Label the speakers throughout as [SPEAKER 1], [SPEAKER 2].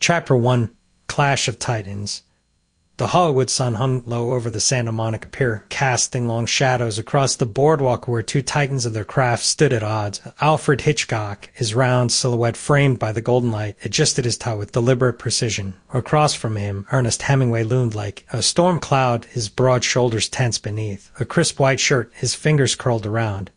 [SPEAKER 1] Chapter 1, Clash of Titans. The Hollywood sun hung low over the Santa Monica Pier, casting long shadows across the boardwalk where two titans of their craft stood at odds. Alfred Hitchcock, his round silhouette framed by the golden light, adjusted his tie with deliberate precision. Across from him, Ernest Hemingway loomed like a storm cloud, his broad shoulders tense beneath, a crisp white shirt, his fingers curled around.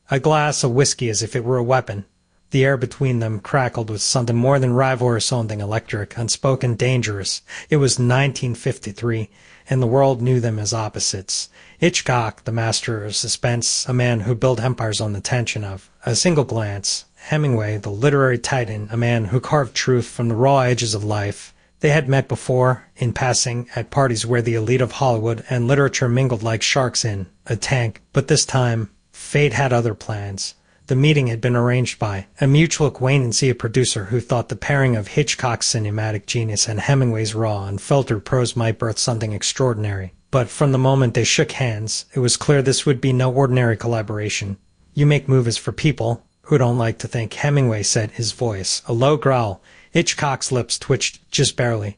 [SPEAKER 1] A glass of whiskey as if it were a weapon. The air between them crackled with something more than rivalry, something electric, unspoken, dangerous. It was 1953, and the world knew them as opposites. Hitchcock, the master of suspense, a man who built empires on the tension of a single glance. Hemingway, the literary titan, a man who carved truth from the raw edges of life. They had met before, in passing, at parties where the elite of Hollywood and literature mingled like sharks in a tank, but this time, fate had other plans. The meeting had been arranged by a mutual acquaintance, a producer who thought the pairing of Hitchcock's cinematic genius and Hemingway's raw, unfiltered prose might birth something extraordinary. But from the moment they shook hands, it was clear this would be no ordinary collaboration. You make movies for people who don't like to think, Hemingway said, his voice a low growl. Hitchcock's lips twitched just barely.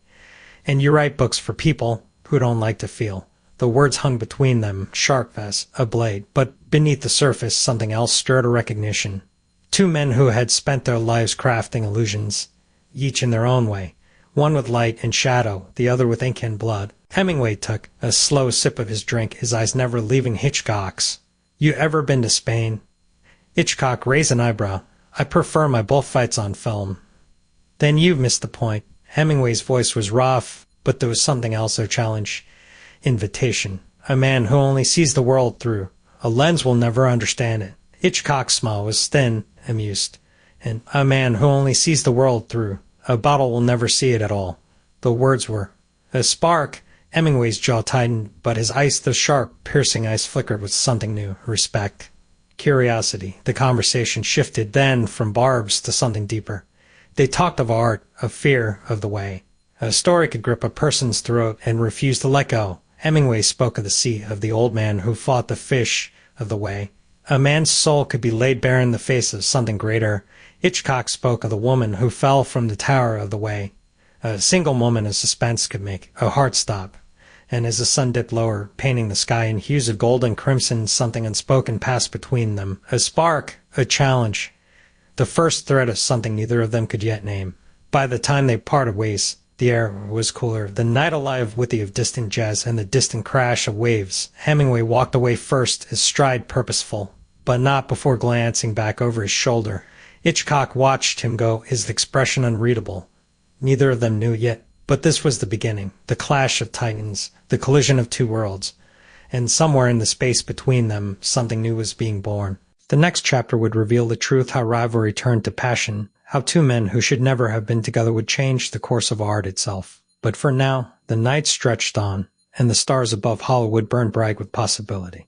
[SPEAKER 1] And you write books for people who don't like to feel. The words hung between them, sharp as a blade, but beneath the surface something else stirred a recognition. Two men who had spent their lives crafting illusions, each in their own way, one with light and shadow, the other with ink and blood. Hemingway took a slow sip of his drink, his eyes never leaving Hitchcock's. You ever been to Spain? Hitchcock raised an eyebrow. I prefer my bullfights on film. Then you've missed the point. Hemingway's voice was rough, but there was something else, a challenge. Invitation. A man who only sees the world through a lens will never understand it. Hitchcock's smile was thin, amused. And a man who only sees the world through a bottle will never see it at all. The words were a spark. Hemingway's jaw tightened, but his eyes, the sharp, piercing eyes, flickered with something new. Respect. Curiosity. The conversation shifted then from barbs to something deeper. They talked of art, of fear, of the way. A story could grip a person's throat and refuse to let go. Hemingway spoke of the sea, of the old man who fought the fish, of the way. A man's soul could be laid bare in the face of something greater. Hitchcock spoke of the woman who fell from the tower of the way. A single moment of suspense could make a heart stop. And as the sun dipped lower, painting the sky in hues of gold and crimson, something unspoken passed between them. A spark, a challenge. The first thread of something neither of them could yet name. By the time they parted ways, the air was cooler, the night alive with the of distant jazz and the distant crash of waves. Hemingway walked away first, his stride purposeful, but not before glancing back over his shoulder. Hitchcock watched him go, his expression unreadable. Neither of them knew yet, but this was the beginning, the clash of titans, the collision of two worlds. And somewhere in the space between them, something new was being born. The next chapter would reveal the truth, how rivalry turned to passion, how two men who should never have been together would change the course of art itself. But for now, the night stretched on, and the stars above Hollywood burned bright with possibility.